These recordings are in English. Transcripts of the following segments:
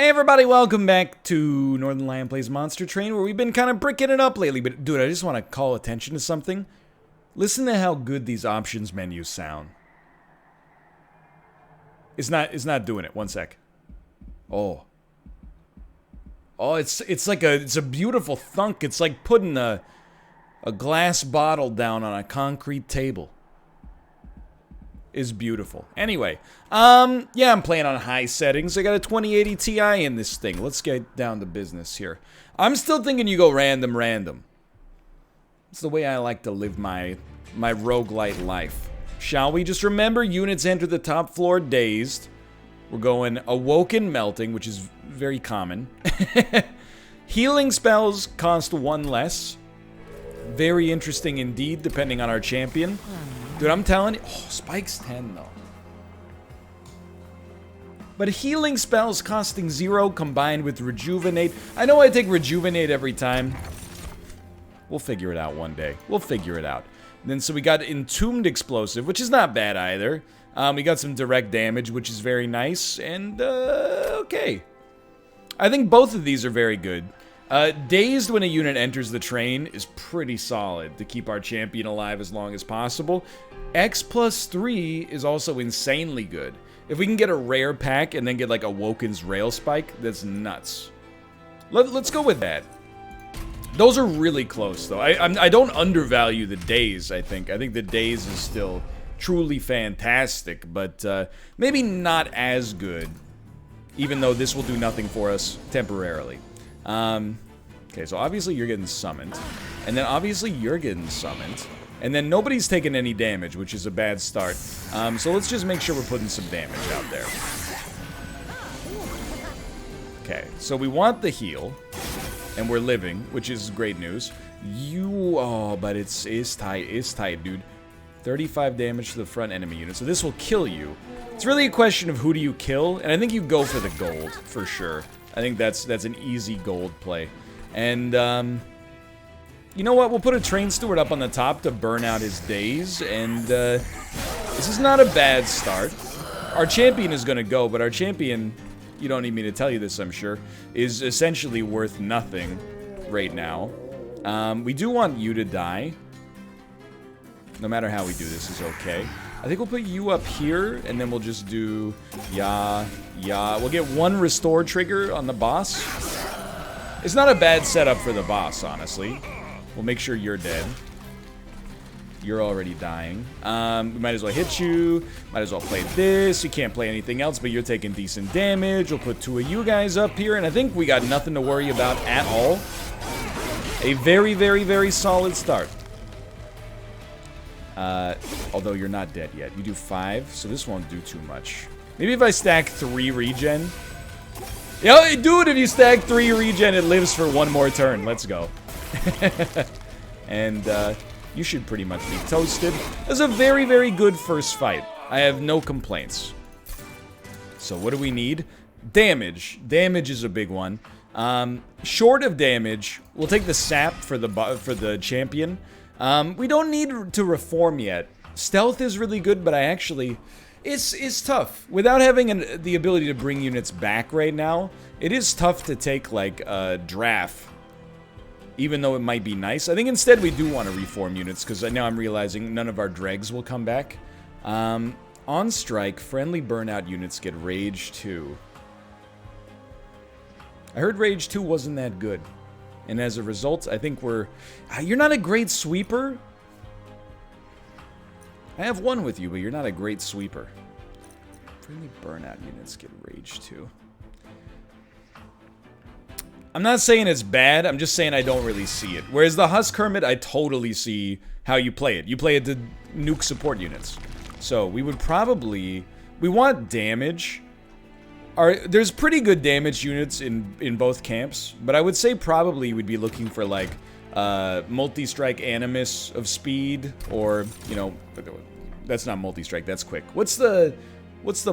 Hey everybody, welcome back to Northern Lion Plays Monster Train, where we've been kind of bricking it up lately. But dude, I just want to call attention to something. Listen to how good these options menus sound. It's not doing it. One sec. Oh, it's like it's a beautiful thunk. It's like putting a glass bottle down on a concrete table. Is beautiful. Anyway, yeah, I'm playing on high settings. I got a 2080 Ti in this thing. Let's get down to business here. I'm still thinking you go random. It's the way I like to live my roguelite life. Shall we? Just remember, units enter the top floor dazed. We're going awoken melting, which is very common. Healing spells cost 1 less. Very interesting indeed, depending on our champion. Dude, I'm telling you. Oh, Spike's 10, though. But healing spells costing 0 combined with rejuvenate. I know I take rejuvenate every time. We'll figure it out one day. We'll figure it out. And then, so we got entombed explosive, which is not bad either. We got some direct damage, which is very nice. And, okay. I think both of these are very good. Dazed when a unit enters the train is pretty solid to keep our champion alive as long as possible. X+3 is also insanely good. If we can get a rare pack and then get like Awoken's Rail Spike, that's nuts. Let's go with that. Those are really close though. I don't undervalue the Daze, I think. I think the Daze is still truly fantastic, but maybe not as good, even though this will do nothing for us temporarily. Okay, so obviously you're getting summoned. And then obviously you're getting summoned. And then nobody's taking any damage, which is a bad start. So let's just make sure we're putting some damage out there. Okay, so we want the heal. And we're living, which is great news. Oh, but it's tight, dude. 35 damage to the front enemy unit. So this will kill you. It's really a question of who do you kill. And I think you go for the gold, for sure. I think that's an easy gold play. And, you know what? We'll put a train steward up on the top to burn out his days. And, this is not a bad start. Our champion is going to go, but our champion, you don't need me to tell you this, I'm sure, is essentially worth nothing right now. We do want you to die. No matter how we do this is okay. I think we'll put you up here, and then we'll just do yeah. We'll get 1 restore trigger on the boss. It's not a bad setup for the boss, honestly. We'll make sure you're dead. You're already dying. We might as well hit you. Might as well play this. You can't play anything else, but you're taking decent damage. We'll put 2 of you guys up here, and I think we got nothing to worry about at all. A very, very, very solid start. Although you're not dead yet. You do 5, so this won't do too much. Maybe if I stack 3 regen. Yo, dude, if you stack 3 regen, it lives for 1 more turn. Let's go. And, you should pretty much be toasted. That's a very, very good first fight. I have no complaints. So what do we need? Damage. Damage is a big one. Short of damage, we'll take the sap for the champion. We don't need to reform yet. Stealth is really good, but it's tough. Without having the ability to bring units back right now, it is tough to take, like, a draft. Even though it might be nice. I think instead we do want to reform units, because now I'm realizing none of our dregs will come back. On strike, friendly burnout units get Rage 2. I heard Rage 2 wasn't that good. And as a result, I think you're not a great sweeper. I have 1 with you, but you're not a great sweeper. Friendly burnout units get Rage 2. I'm not saying it's bad, I'm just saying I don't really see it. Whereas the Husk Hermit, I totally see how you play it. You play it to nuke support units. So, we want damage. There's pretty good damage units in both camps, but I would say probably we'd be looking for, like, multi-strike Animus of speed, or, you know, that's not multi-strike, that's quick. What's the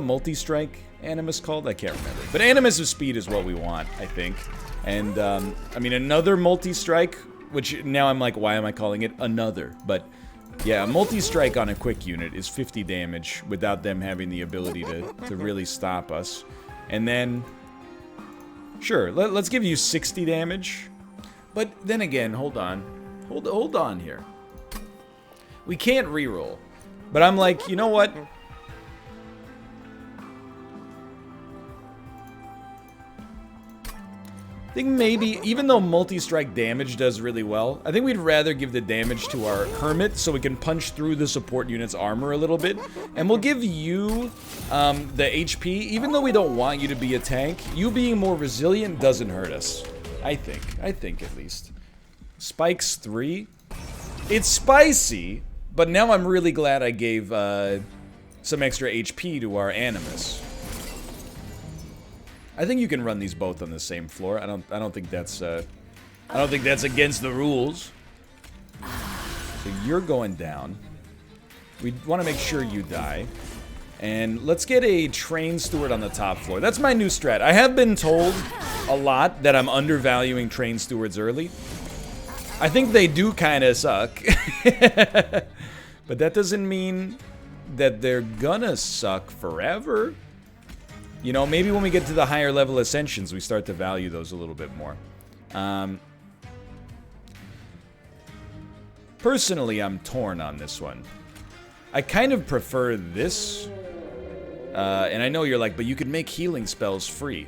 multi-strike Animus called? I can't remember. But Animus of speed is what we want, I think. And, I mean, another multi-strike, which now I'm like, why am I calling it another? But, yeah, a multi-strike on a quick unit is 50 damage without them having the ability to really stop us. And then Sure, let's give you 60 damage. But then again, hold on. Hold on here. We can't reroll. But I'm like, you know what? I think maybe, even though multi-strike damage does really well, I think we'd rather give the damage to our Hermit so we can punch through the support unit's armor a little bit. And we'll give you the HP, even though we don't want you to be a tank. You being more resilient doesn't hurt us. I think at least. Spikes 3. It's spicy, but now I'm really glad I gave some extra HP to our Animus. I think you can run these both on the same floor. I don't think that's against the rules. So you're going down. We want to make sure you die. And let's get a train steward on the top floor. That's my new strat. I have been told a lot that I'm undervaluing train stewards early. I think they do kind of suck. But that doesn't mean that they're gonna suck forever. You know, maybe when we get to the higher level ascensions, we start to value those a little bit more. Personally, I'm torn on this one. I kind of prefer this. And I know you're like, but you could make healing spells free.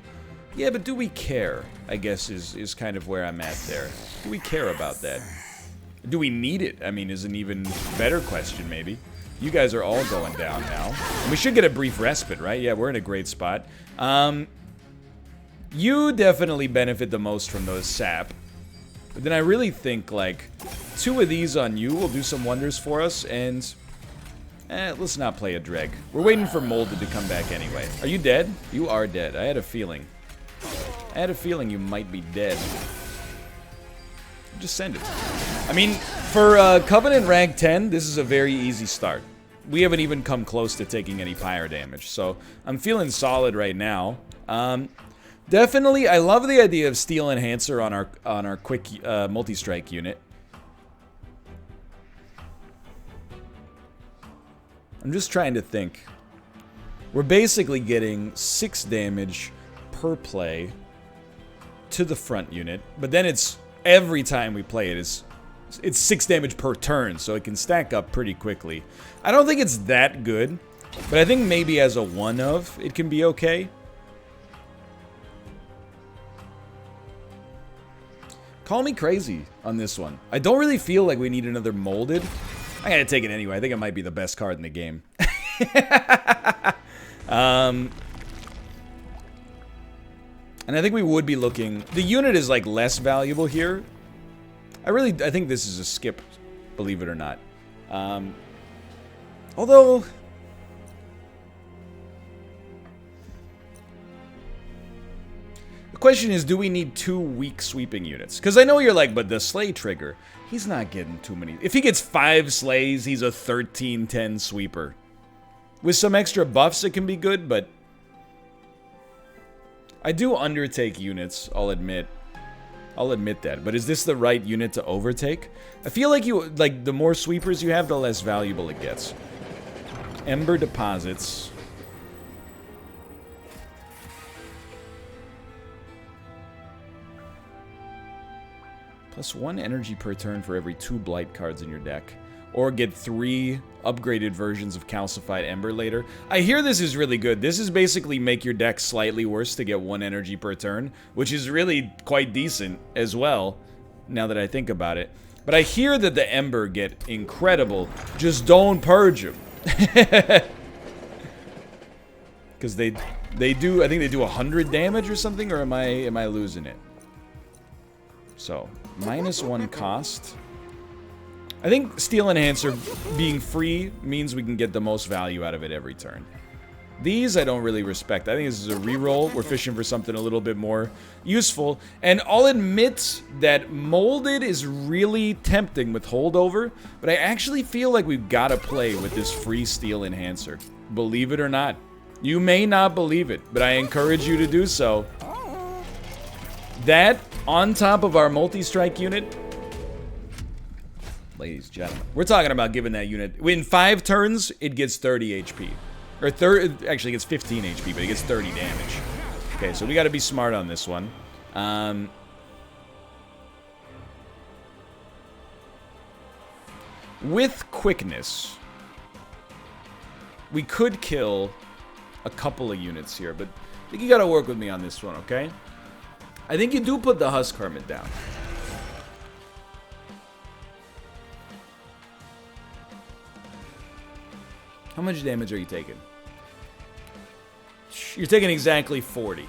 Yeah, but do we care? I guess is kind of where I'm at there. Do we care about that? Do we need it? I mean, is an even better question, maybe. You guys are all going down now. And we should get a brief respite, right? Yeah, we're in a great spot. You definitely benefit the most from those sap. But then I really think, like, 2 of these on you will do some wonders for us, and... let's not play a Dreg. We're waiting for Molded to come back anyway. Are you dead? You are dead. I had a feeling. I had a feeling you might be dead. Just send it. I mean, for Covenant rank 10, this is a very easy start. We haven't even come close to taking any pyre damage, so I'm feeling solid right now. Definitely, I love the idea of Steel Enhancer on our quick multi-strike unit. I'm just trying to think. We're basically getting 6 damage per play to the front unit, but then it's every time we play it, it's 6 damage per turn, so it can stack up pretty quickly. I don't think it's that good, but I think maybe as a one-of, it can be okay. Call me crazy on this one. I don't really feel like we need another Molded. I gotta take it anyway. I think it might be the best card in the game. And I think we would be looking... The unit is, like, less valuable here. I think this is a skip, believe it or not. Although... The question is, do we need 2 weak sweeping units? Because I know you're like, but the Slay trigger, he's not getting too many. If he gets 5 Slays, he's a 13-10 sweeper. With some extra buffs, it can be good, but... I do undertake units, I'll admit. I'll admit that. But is this the right unit to overtake? I feel like the more sweepers you have, the less valuable it gets. Ember deposits. Plus 1 energy per turn for every 2 blight cards in your deck. Or get 3 upgraded versions of Calcified Ember later. I hear this is really good. This is basically make your deck slightly worse to get 1 energy per turn, which is really quite decent as well, now that I think about it. But I hear that the Ember get incredible. Just don't purge them. Because they do, I think they do 100 damage or something, or am I losing it? So, -1 cost. I think Steel Enhancer being free means we can get the most value out of it every turn. These I don't really respect. I think this is a reroll. We're fishing for something a little bit more useful. And I'll admit that Molded is really tempting with Holdover, but I actually feel like we've got to play with this free Steel Enhancer. Believe it or not. You may not believe it, but I encourage you to do so. That, on top of our multi-strike unit... Ladies and gentlemen, we're talking about giving that unit... In 5 turns, it gets 30 HP. Or actually, it gets 15 HP, but it gets 30 damage. Okay, so we got to be smart on this one. With quickness, we could kill a couple of units here, but I think you got to work with me on this one, okay? I think you do put the Husk Hermit down. How much damage are you taking? You're taking exactly 40.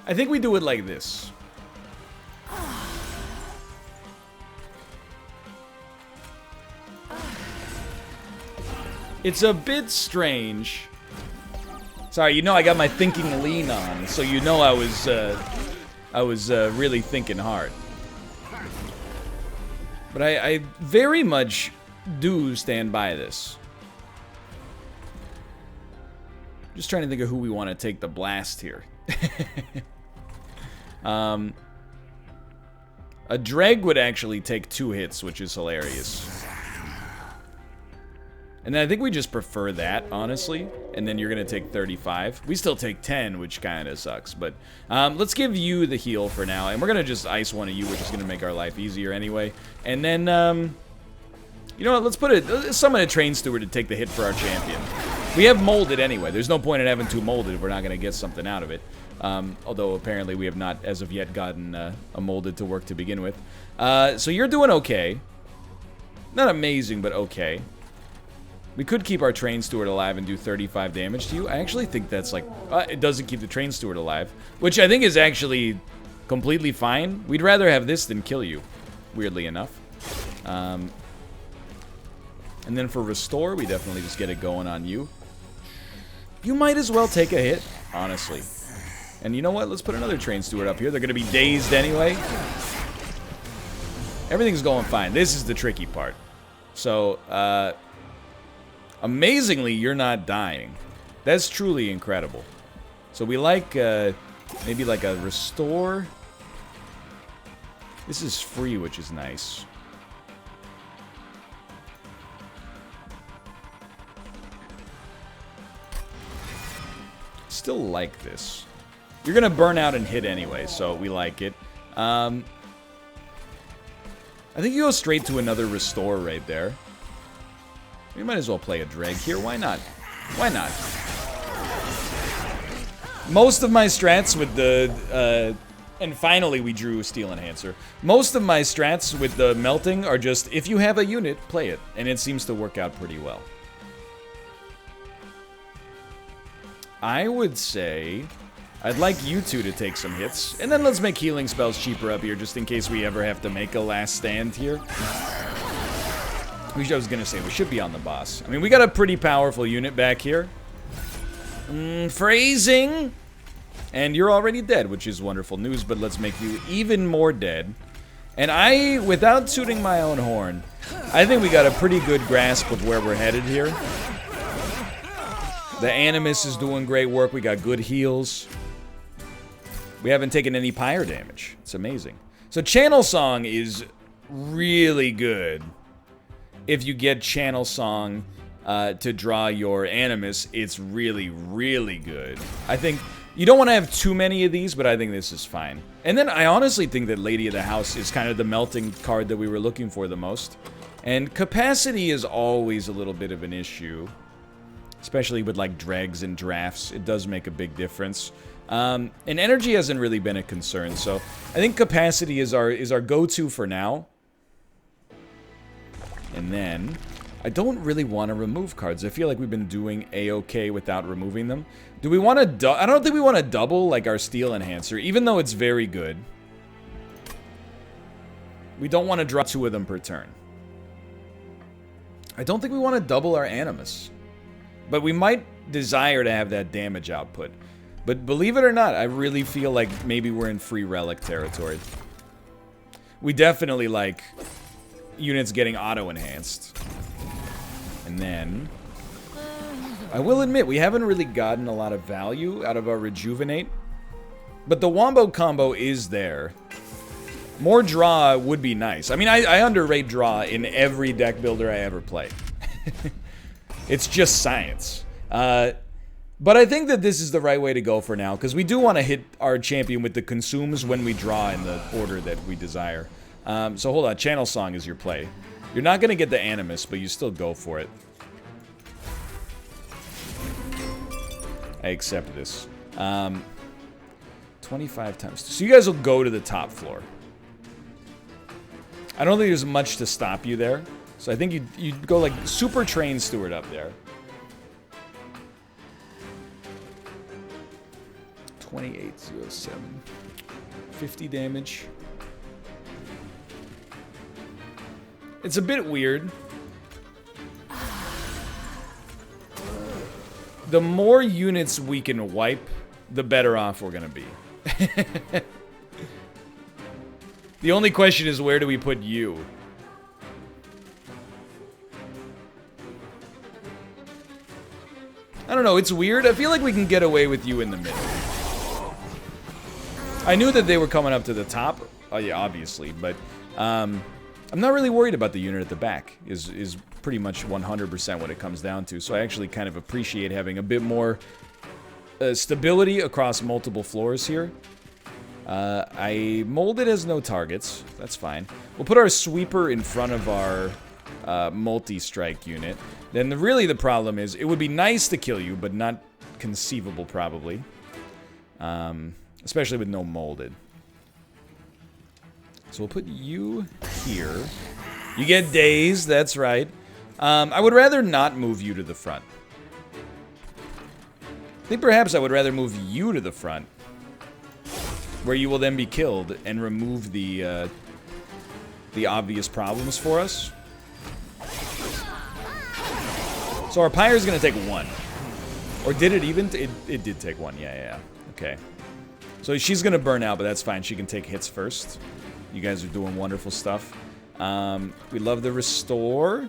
I think we do it like this. It's a bit strange. Sorry, you know I got my thinking lean on, so you know I was really thinking hard. But I very much do stand by this. Just trying to think of who we want to take the blast here. A Dreg would actually take 2 hits, which is hilarious. And then I think we just prefer that, honestly. And then you're going to take 35. We still take 10, which kind of sucks. But let's give you the heal for now. And we're going to just ice one of you, which is going to make our life easier anyway. And then, you know what? Let's summon a Train Steward to take the hit for our champion. We have molded anyway. There's no point in having 2 molded if we're not going to get something out of it. Although apparently we have not, as of yet, gotten a molded to work to begin with. So you're doing okay. Not amazing, but okay. We could keep our Train Steward alive and do 35 damage to you. I actually think that's like... it doesn't keep the Train Steward alive. Which I think is actually completely fine. We'd rather have this than kill you. Weirdly enough. And then for Restore, we definitely just get it going on you. You might as well take a hit, honestly. And you know what? Let's put another Train Steward up here. They're going to be dazed anyway. Everything's going fine. This is the tricky part. So, amazingly, you're not dying. That's truly incredible. So we like, maybe like a Restore. This is free, which is nice. Still like this. You're gonna burn out and hit anyway, so we like it. I think you go straight to another Restore right there. We might as well play a Dreg here. Why not? Why not? Most of my strats with the... and finally we drew Steel Enhancer. Most of my strats with the melting are just, if you have a unit, play it. And it seems to work out pretty well. I would say... I'd like you two to take some hits. And then let's make healing spells cheaper up here, just in case we ever have to make a last stand here. I was gonna say, we should be on the boss. I mean, we got a pretty powerful unit back here. Phrasing! And you're already dead, which is wonderful news, but let's make you even more dead. And I, without tooting my own horn, I think we got a pretty good grasp of where we're headed here. The Animus is doing great work. We got good heals. We haven't taken any pyre damage. It's amazing. So Channel Song is really good. If you get Channel Song to draw your Animus, it's really, really good. I think you don't want to have too many of these, but I think this is fine. And then I honestly think that Lady of the House is kind of the melting card that we were looking for the most. And capacity is always a little bit of an issue. Especially with like dregs and drafts, it does make a big difference. And energy hasn't really been a concern, so I think capacity is our go-to for now. And then, I don't really want to remove cards. I feel like we've been doing A-okay without removing them. Do we want to... I don't think we want to double, like, our Steel Enhancer, even though it's very good. We don't want to draw 2 of them per turn. I don't think we want to double our Animus. But we might desire to have that damage output. But believe it or not, I really feel like maybe we're in free relic territory. We definitely like units getting auto-enhanced. And then... I will admit, we haven't really gotten a lot of value out of our Rejuvenate. But the Wombo combo is there. More draw would be nice. I mean, I underrate draw in every deck builder I ever play. It's just science. But I think that this is the right way to go for now, because we do want to hit our champion with the consumes when we draw in the order that we desire. So hold on, Channel Song is your play. You're not going to get the Animus, but you still go for it. I accept this. 25 times. So you guys will go to the top floor. I don't think there's much to stop you there. So I think you'd go like Super Train Steward up there. 2807. 50 damage. It's a bit weird. The more units we can wipe, the better off we're gonna be. The only question is, where do we put you? I don't know, it's weird. I feel like we can get away with you in the middle. I knew that they were coming up to the top. Oh yeah, obviously, but I'm not really worried about the unit at the back. Is pretty much 100% what it comes down to. So I actually kind of appreciate having a bit more stability across multiple floors here. I molded as no targets. That's fine. We'll put our sweeper in front of our multi-strike unit. Then really the problem is, it would be nice to kill you, but not conceivable probably. Especially with no molded. So we'll put you here. You get dazed, that's right. I would rather not move you to the front. I think perhaps I would rather move you to the front, where you will then be killed and remove the obvious problems for us. So our Pyre is going to take 1. Or did it even? It did take 1, yeah. Okay. So she's going to burn out, but that's fine. She can take hits first. You guys are doing wonderful stuff. We love the restore.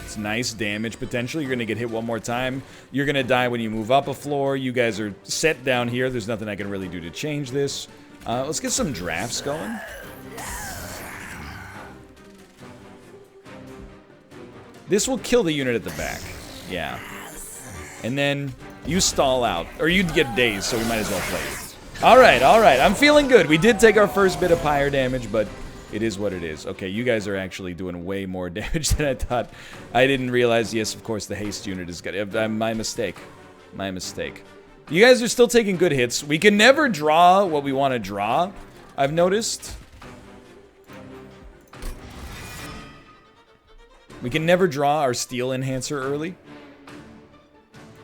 It's nice damage potential. You're going to get hit one more time. You're going to die when you move up a floor. You guys are set down here. There's nothing I can really do to change this. Let's get some drafts going. This will kill the unit at the back. Yeah. And then you stall out. Or you'd get dazed, so we might as well play it. Alright. I'm feeling good. We did take our first bit of Pyre damage, but it is what it is. Okay, you guys are actually doing way more damage than I thought. I didn't realize, yes, of course, the haste unit is good. My mistake. My mistake. You guys are still taking good hits. We can never draw what we want to draw, I've noticed. We can never draw our steel enhancer early.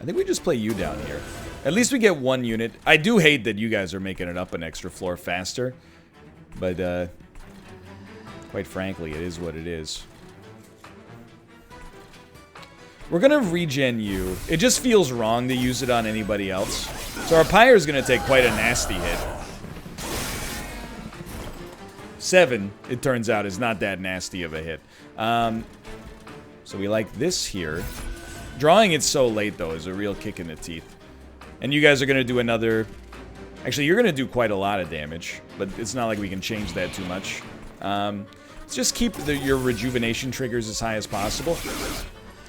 I think we just play you down here. At least we get 1 unit. I do hate that you guys are making it up an extra floor faster. But, quite frankly, it is what it is. We're gonna regen you. It just feels wrong to use it on anybody else. So our Pyre is gonna take quite a nasty hit. 7, it turns out, is not that nasty of a hit. So we like this here. Drawing it so late, though, is a real kick in the teeth. And you guys are gonna do another... Actually, you're gonna do quite a lot of damage, but it's not like we can change that too much. Let's just keep your rejuvenation triggers as high as possible.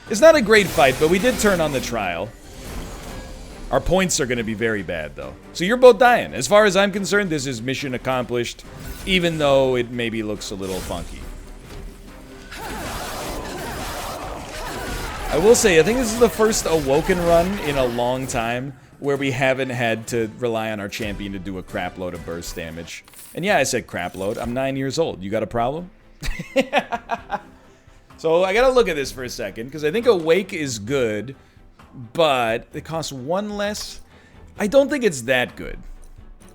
It's not a great fight, but we did turn on the trial. Our points are gonna be very bad, though. So you're both dying. As far as I'm concerned, this is mission accomplished, even though it maybe looks a little funky. I will say, I think this is the first Awoken run in a long time where we haven't had to rely on our champion to do a crap load of burst damage. And yeah, I said crap load. I'm 9 years old. You got a problem? So I gotta look at this for a second, because I think Awake is good, but it costs 1 less. I don't think it's that good.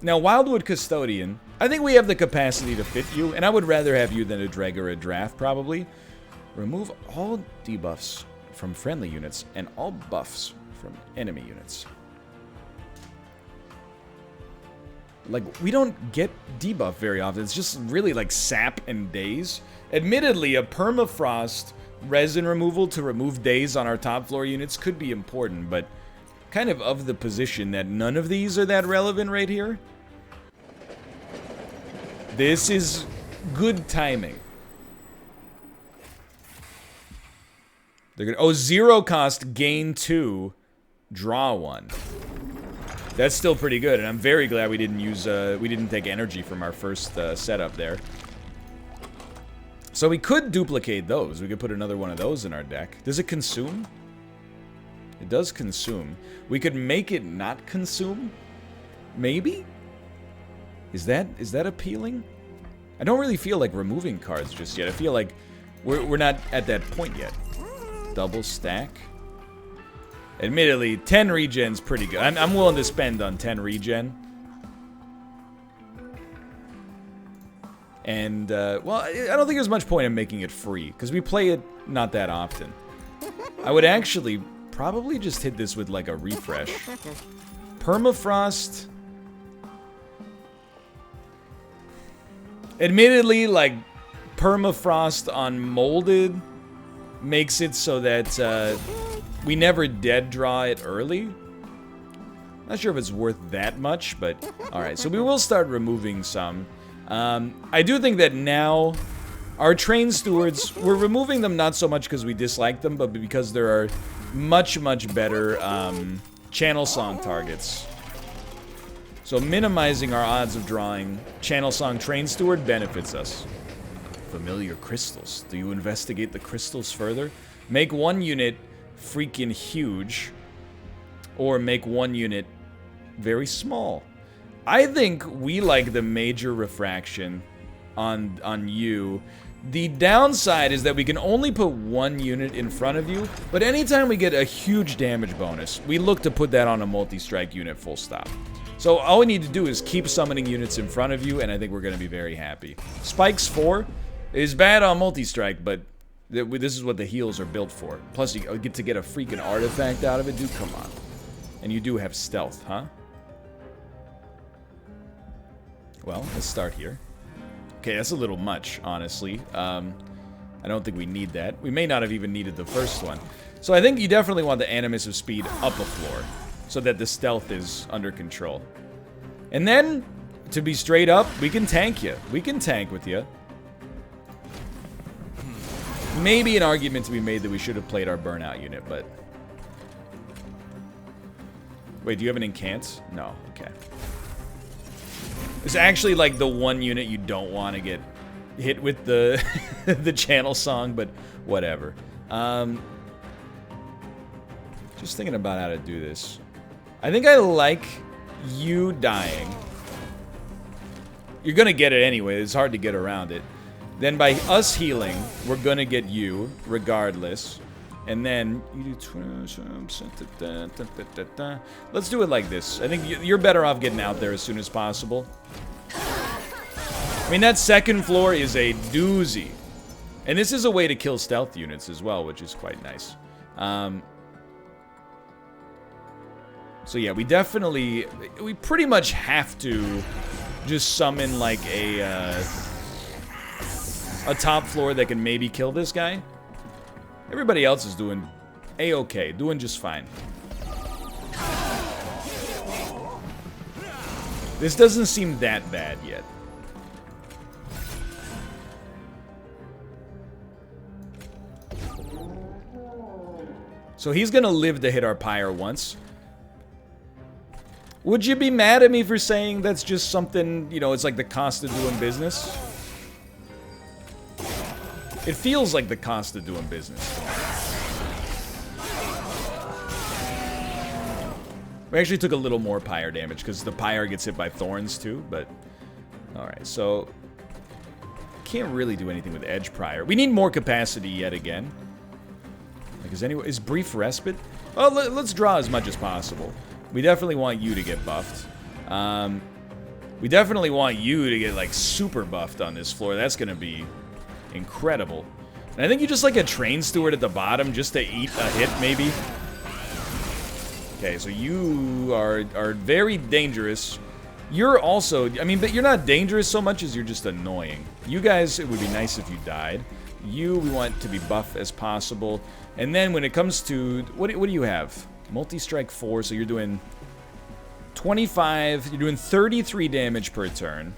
Now, Wildwood Custodian, I think we have the capacity to fit you, and I would rather have you than a Dreg or a Draft, probably. Remove all debuffs from friendly units and all buffs from enemy units. Like, we don't get debuff very often. It's just really like sap and daze. Admittedly, a permafrost resin removal to remove daze on our top floor units could be important, but kind of the position that none of these are that relevant right here. This is good timing. They're gonna... Oh, 0 cost, gain 2, draw 1. That's still pretty good, and I'm very glad we didn't use, we didn't take energy from our first setup there. So we could duplicate those. We could put another one of those in our deck. Does it consume? It does consume. We could make it not consume? Maybe? Is that appealing? I don't really feel like removing cards just yet. I feel like we're not at that point yet. Double stack. Admittedly, 10 regen's pretty good. I'm willing to spend on 10 regen. And, well, I don't think there's much point in making it free, because we play it not that often. I would actually probably just hit this with, like, a refresh. Permafrost. Admittedly, like, permafrost on molded makes it so that, we never dead draw it early. Not sure if it's worth that much, but alright, so we will start removing some. I do think that now, our train stewards, we're removing them not so much because we dislike them, but because there are much, much better channel song targets. So minimizing our odds of drawing channel song train steward benefits us. Familiar crystals. Do you investigate the crystals further? Make one unit freaking huge, or make one unit very small. I think we like the major refraction on you. The downside is that we can only put one unit in front of you, but anytime we get a huge damage bonus, we look to put that on a multi-strike unit full stop. So all we need to do is keep summoning units in front of you, and I think we're going to be very happy. Spikes 4 is bad on multi-strike, but this is what the heals are built for. Plus, you get to get a freaking artifact out of it, dude. Come on. And you do have stealth, huh? Well, let's start here. Okay, that's a little much, honestly. I don't think we need that. We may not have even needed the first one. So I think you definitely want the Animus of Speed up a floor, so that the stealth is under control. And then, to be straight up, we can tank you. We can tank with you. Maybe an argument to be made that we should have played our burnout unit, but... Wait, do you have an incant? No, okay. It's actually like the one unit you don't want to get hit with the the channel song, but whatever. Just thinking about how to do this. I think I like you dying. You're gonna get it anyway, it's hard to get around it. Then by us healing, we're gonna get you, regardless. And then, you do... Let's do it like this. I think you're better off getting out there as soon as possible. I mean, that second floor is a doozy. And this is a way to kill stealth units as well, which is quite nice. So yeah, we definitely... We pretty much have to just summon, like, a top floor that can maybe kill this guy. Everybody else is doing a-okay, doing just fine. This doesn't seem that bad yet. So he's gonna live to hit our pyre once. Would you be mad at me for saying that's just something, you know, it's like the cost of doing business? It feels like the cost of doing business. We actually took a little more pyre damage because the pyre gets hit by thorns too, but... Alright, so... Can't really do anything with edge pyre. We need more capacity yet again. Like, is brief respite? Well, let's draw as much as possible. We definitely want you to get buffed. We definitely want you to get, like, super buffed on this floor. That's gonna be... incredible. And I think you just like a train steward at the bottom just to eat a hit, maybe. Okay, so you are very dangerous. You're also, I mean, but you're not dangerous so much as you're just annoying. You guys, it would be nice if you died. You, we want to be buff as possible. And then when it comes to, what do you have? Multi-strike 4, so you're doing 25, you're doing 33 damage per turn.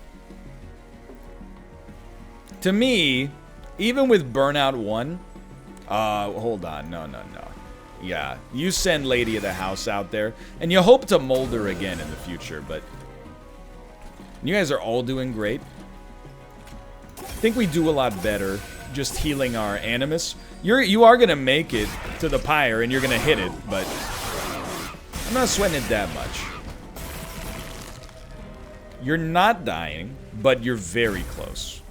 To me, even with Burnout 1... hold on. No. Yeah, you send Lady of the House out there, and you hope to mold her again in the future, but... You guys are all doing great. I think we do a lot better just healing our Animus. You are gonna make it to the pyre, and you're gonna hit it, but... I'm not sweating it that much. You're not dying, but you're very close.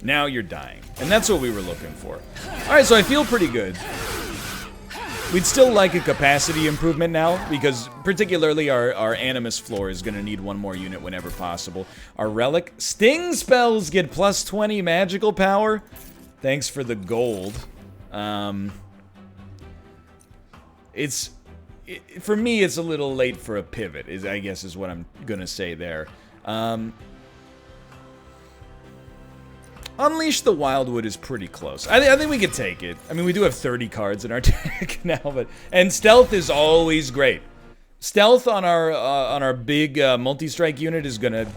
Now you're dying. And that's what we were looking for. Alright, so I feel pretty good. We'd still like a capacity improvement now, because particularly our Animus floor is going to need one more unit whenever possible. Our Relic. Sting spells get plus 20 magical power. Thanks for the gold. For me, it's a little late for a pivot, I guess is what I'm going to say there. Unleash the Wildwood is pretty close. I think we could take it. I mean, we do have 30 cards in our deck now, and Stealth is always great. Stealth on our big multi-strike unit is gonna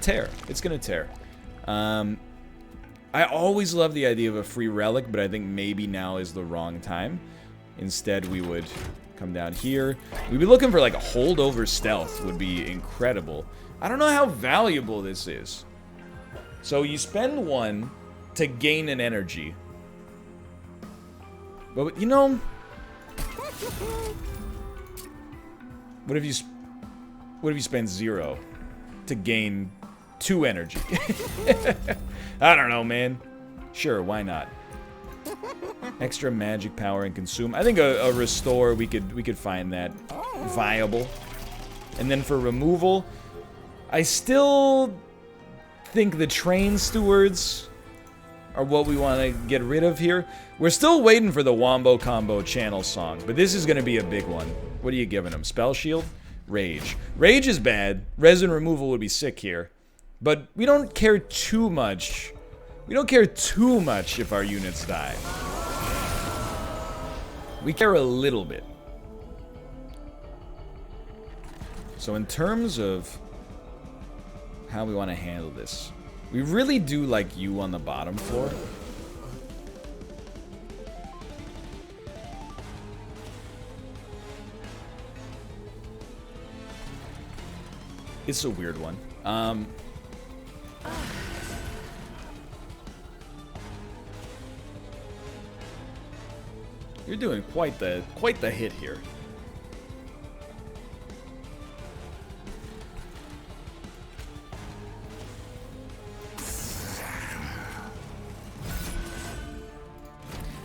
tear. It's gonna tear. I always love the idea of a free Relic, but I think maybe now is the wrong time. Instead, we would come down here. We'd be looking for like a holdover Stealth would be incredible. I don't know how valuable this is. So you spend 1 to gain an energy. But, you know... What if you spend 0 to gain 2 energy? I don't know, man. Sure, why not? Extra magic power and consume. I think a restore, we could find that viable. And then for removal, I still... think the train stewards are what we want to get rid of here. We're still waiting for the Wombo Combo channel song, but this is going to be a big one. What are you giving them? Spell Shield? Rage. Rage is bad. Resin removal would be sick here. But we don't care too much. We don't care too much if our units die. We care a little bit. So in terms of how we want to handle this. We really do like you on the bottom floor. It's a weird one. You're doing quite the hit here.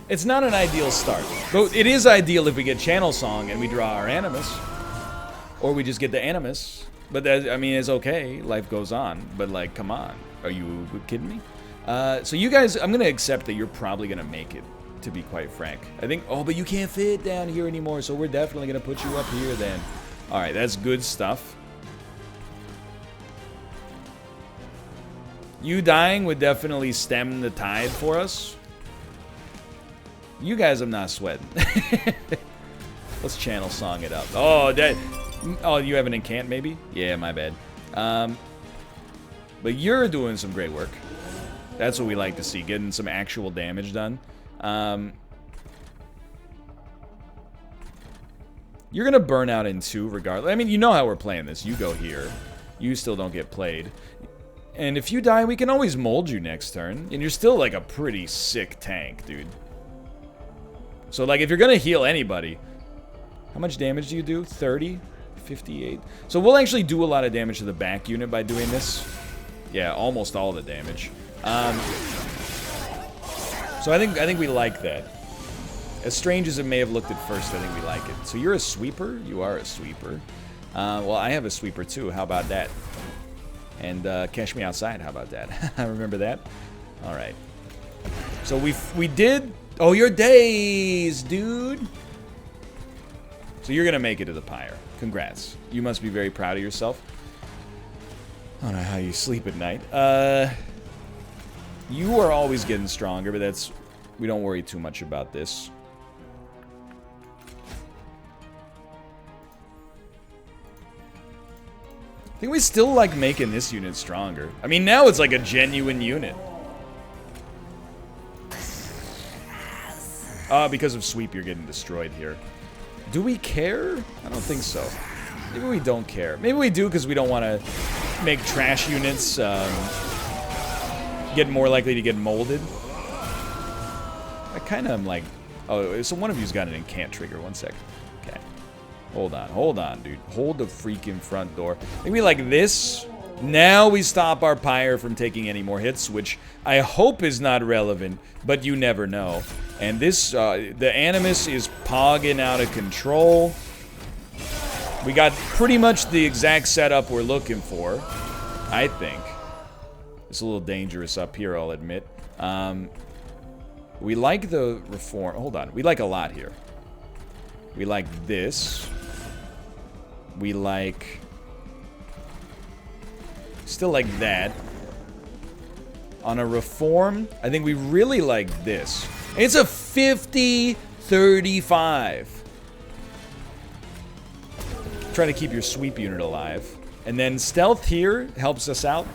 It's not an ideal start, but it is ideal if we get Channel Song and we draw our Animus. Or we just get the Animus. But that, I mean, it's okay. Life goes on. But, like, come on. Are you kidding me? So you guys, I'm going to accept that you're probably going to make it, to be quite frank. I think, oh, but you can't fit down here anymore, so we're definitely going to put you up here then. Alright, that's good stuff. You dying would definitely stem the tide for us. You guys, I'm not sweating. Let's Channel Song it up. Oh, you have an incant, maybe? Yeah, my bad. But you're doing some great work. That's what we like to see, getting some actual damage done. You're gonna burn out in 2 regardless. I mean, you know how we're playing this. You go here. You still don't get played. And if you die, we can always mold you next turn. And you're still, like, a pretty sick tank, dude. So, like, if you're gonna heal anybody, how much damage do you do? 30? 58? So we'll actually do a lot of damage to the back unit by doing this. Yeah, almost all the damage. So I think we like that. As strange as it may have looked at first, I think we like it. So you're a sweeper? You are a sweeper. Well, I have a sweeper too. How about that? And Cash Me Outside, how about that? I remember that. All right. So we did... Oh, your days, dude. So you're going to make it to the pyre. Congrats. You must be very proud of yourself. I don't know how you sleep at night. You are always getting stronger, but that's... We don't worry too much about this. think we still like making this unit stronger. I mean, now it's like a genuine unit. Because of sweep, you're getting destroyed here. Do we care? I don't think so. Maybe we don't care. Maybe we do because we don't want to make trash units get more likely to get molded. I kind of am like... Oh, so one of you's got an incant trigger. One sec. Okay. Hold on, dude. Hold the freaking front door. Maybe like this. Now we stop our pyre from taking any more hits, which I hope is not relevant, but you never know. And this, the Animus is pogging out of control. We got pretty much the exact setup we're looking for, I think. It's a little dangerous up here, I'll admit. We like the reform. Hold on. We like a lot here. We like this. We like... Still like that. On a reform, I think we really like this. It's a 50-35. Try to keep your sweep unit alive. And then stealth here helps us out.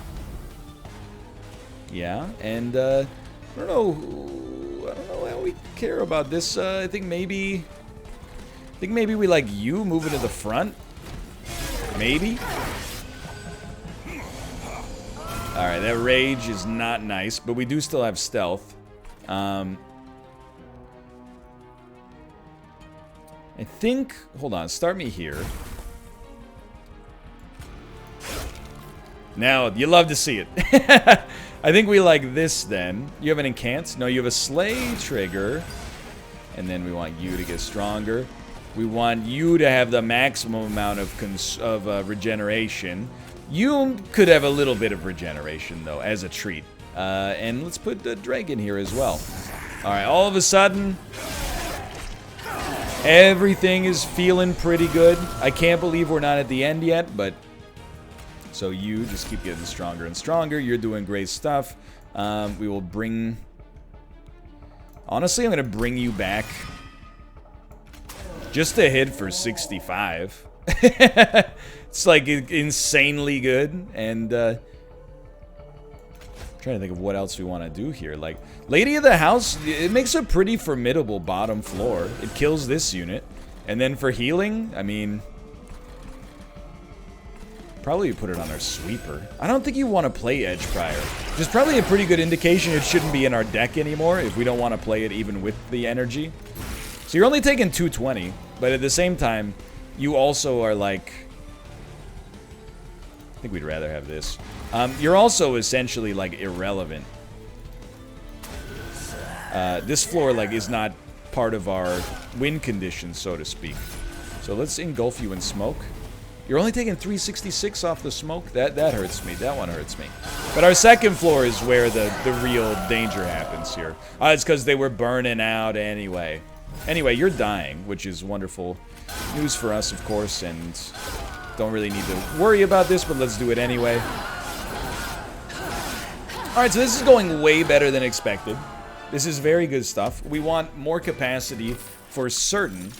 Yeah, and I don't know how we care about this. I think maybe we like you moving to the front. Maybe. All right, that rage is not nice, but we do still have stealth. I think. Hold on. Start me here. Now, you love to see it. I think we like this then. You have an incant? No, you have a slay trigger. And then we want you to get stronger. We want you to have the maximum amount of regeneration. You could have a little bit of regeneration, though, as a treat. And let's put the dragon here as well. Alright, all of a sudden, everything is feeling pretty good. I can't believe we're not at the end yet, but... So you just keep getting stronger and stronger. You're doing great stuff. We will bring... Honestly, I'm going to bring you back just to hit for 65. It's like insanely good. And I'm trying to think of what else we want to do here. Like, Lady of the House, it makes a pretty formidable bottom floor. It kills this unit. And then for healing, I mean... Probably put it on our sweeper. I don't think you want to play Edge Prior. Which is probably a pretty good indication it shouldn't be in our deck anymore if we don't want to play it even with the energy. So you're only taking 220, but at the same time, you also are like... I think we'd rather have this. You're also essentially like irrelevant. This floor like is not part of our win conditions, so to speak. So let's engulf you in smoke. You're only taking 366 off the smoke? That hurts me. That one hurts me. But our second floor is where the real danger happens here. It's because they were burning out anyway. Anyway, you're dying, which is wonderful news for us, of course, and don't really need to worry about this, but let's do it anyway. Alright, so this is going way better than expected. This is very good stuff. We want more capacity for certain.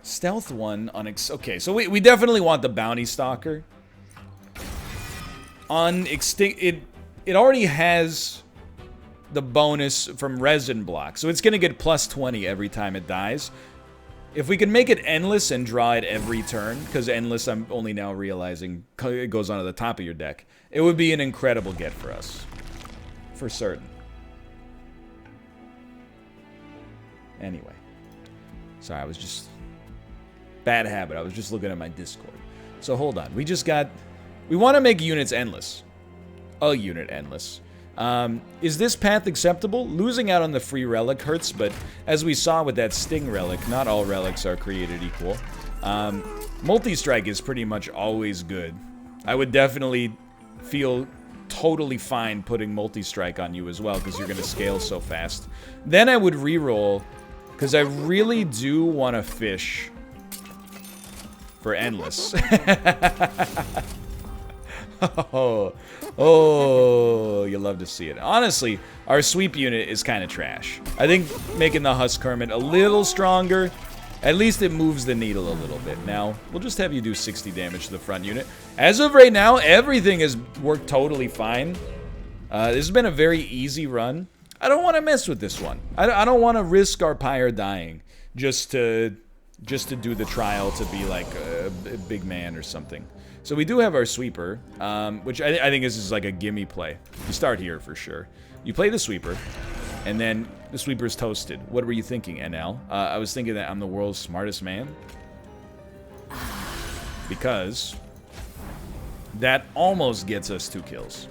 Stealth one on okay, so we definitely want the bounty stalker. On extinct, it already has the bonus from resin block, so it's gonna get plus 20 every time it dies. If we can make it endless and draw it every turn, because endless I'm only now realizing it goes onto the top of your deck, it would be an incredible get for us, for certain. Anyway, sorry, I was just. Bad habit. I was just looking at my Discord. So hold on. We want to make units endless. A unit endless. Is this path acceptable? Losing out on the free relic hurts, but as we saw with that Sting relic, not all relics are created equal. Multi-strike is pretty much always good. I would definitely feel totally fine putting multi-strike on you as well, because you're going to scale so fast. Then I would reroll, because I really do want to fish for endless. Oh, you love to see it. Honestly, our sweep unit is kind of trash. I think making the Husk Hermit a little stronger At least it moves the needle a little bit. Now, we'll just have you do 60 damage to the front unit. As of right now, everything has worked totally fine. This has been a very easy run. I don't want to mess with this one. I don't want to risk our Pyre dying just to do the trial to be like a big man or something. So we do have our sweeper, which I think this is like a gimme play. You start here for sure. You play the sweeper, and then the sweeper's toasted. What were you thinking, NL? I was thinking that I'm the world's smartest man. Because that almost gets us 2 kills.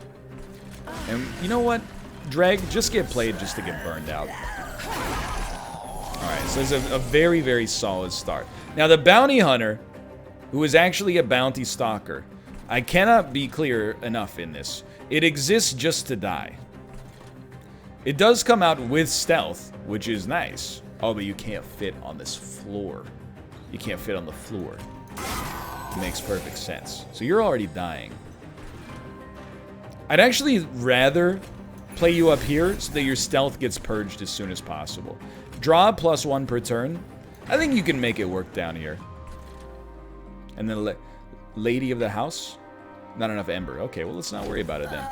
And you know what? Drag, just get played just to get burned out. Alright, so it's a very, very solid start. Now the bounty hunter, who is actually a bounty stalker, I cannot be clear enough in this. It exists just to die. It does come out with stealth, which is nice. Oh, but you can't fit on this floor. You can't fit on the floor. It makes perfect sense. So you're already dying. I'd actually rather play you up here so that your stealth gets purged as soon as possible. Draw +1 per turn. I think you can make it work down here. And then Lady of the House? Not enough Ember. Okay, well, let's not worry about it then.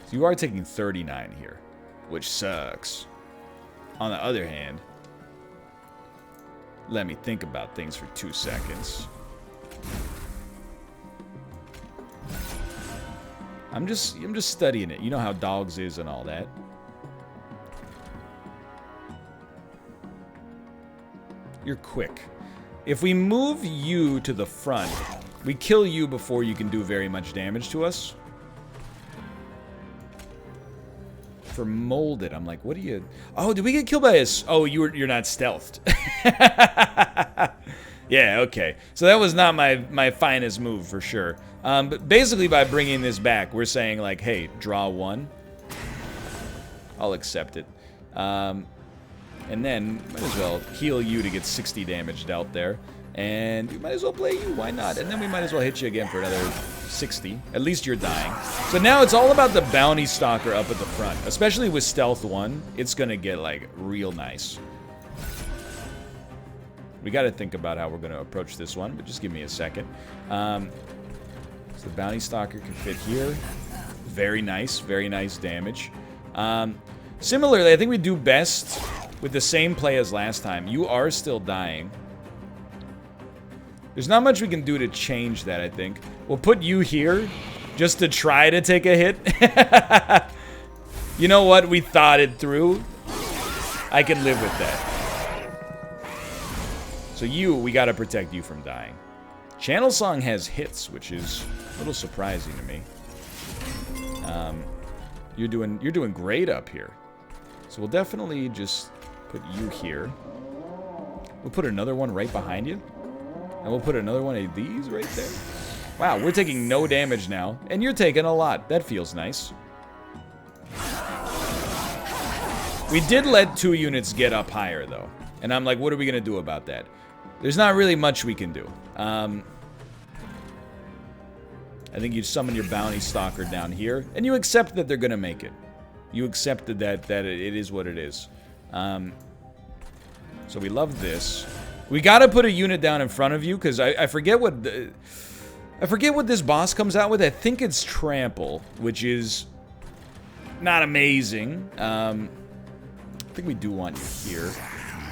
So you are taking 39 here, which sucks. On the other hand, let me think about things for 2 seconds. I'm just studying it. You know how dogs is and all that. You're quick. If we move you to the front, we kill you before you can do very much damage to us. For molded, I'm like, what do you... Oh, did we get killed by a... Oh, you're not stealthed. Yeah, okay. So that was not my finest move for sure. But basically by bringing this back, we're saying like, hey, draw 1. I'll accept it. And then, might as well heal you to get 60 damage dealt there. And we might as well play you, why not? And then we might as well hit you again for another 60. At least you're dying. So now it's all about the bounty stalker up at the front. Especially with stealth 1, it's gonna get like real nice. We gotta think about how we're gonna approach this one, but just give me a second. So the bounty stalker can fit here. Very nice damage. Similarly, I think we do best with the same play as last time. You are still dying. There's not much we can do to change that, I think. We'll put you here just to try to take a hit. You know what? We thought it through. I can live with that. So we gotta protect you from dying. Channel Song has hits, which is a little surprising to me. You're doing great up here. So we'll definitely just put you here. We'll put another one right behind you. And we'll put another one of these right there. Wow, we're taking no damage now. And you're taking a lot. That feels nice. We did let 2 units get up higher, though. And I'm like, what are we going to do about that? There's not really much we can do. I think you summon your bounty stalker down here. And you accept that they're going to make it. You accepted that it is what it is. So we love this. We gotta put a unit down in front of you, because I forget what this boss comes out with. I think it's Trample, which is not amazing. I think we do want you here.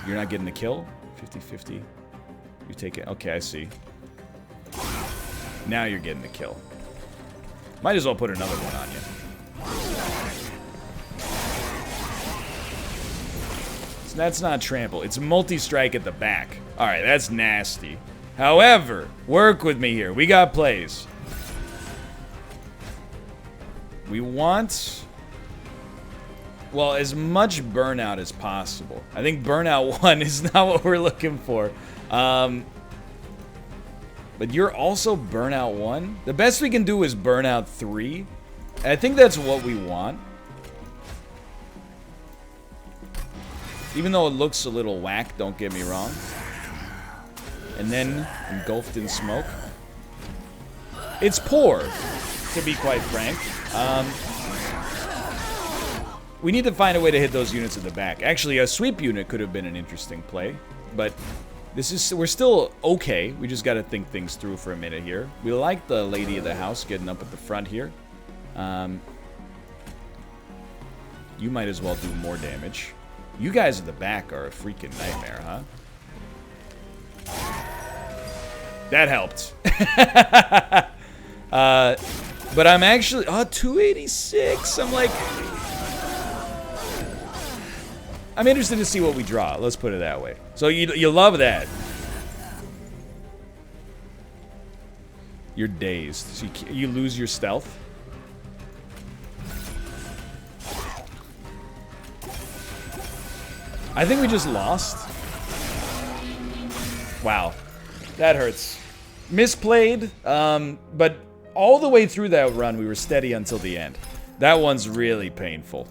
You're not getting the kill? 50-50. You take it. Okay, I see. Now you're getting the kill. Might as well put another one on you. So that's not Trample. It's multi-strike at the back. Alright, that's nasty. However, work with me here. We got plays. We want... well, as much burnout as possible. I think burnout 1 is not what we're looking for. But you're also burnout 1. The best we can do is burnout 3. I think that's what we want. Even though it looks a little whack, don't get me wrong. And then, engulfed in smoke. It's poor, to be quite frank. we need to find a way to hit those units in the back. Actually, a sweep unit could have been an interesting play, but we're still okay. We just got to think things through for a minute here. We like the lady of the house getting up at the front here. You might as well do more damage. You guys at the back are a freaking nightmare, huh? That helped. But I'm actually... Oh, 286. I'm like... I'm interested to see what we draw. Let's put it that way. So you love that. You're dazed. So you lose your stealth. I think we just lost. Wow. That hurts. Misplayed, but all the way through that run, we were steady until the end. That one's really painful.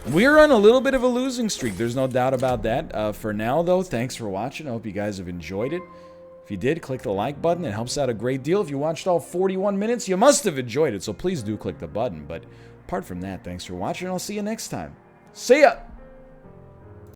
We're on a little bit of a losing streak. There's no doubt about that. For now, though, thanks for watching. I hope you guys have enjoyed it. If you did, click the like button. It helps out a great deal. If you watched all 41 minutes, you must have enjoyed it, so please do click the button. But apart from that, thanks for watching. I'll see you next time. See ya!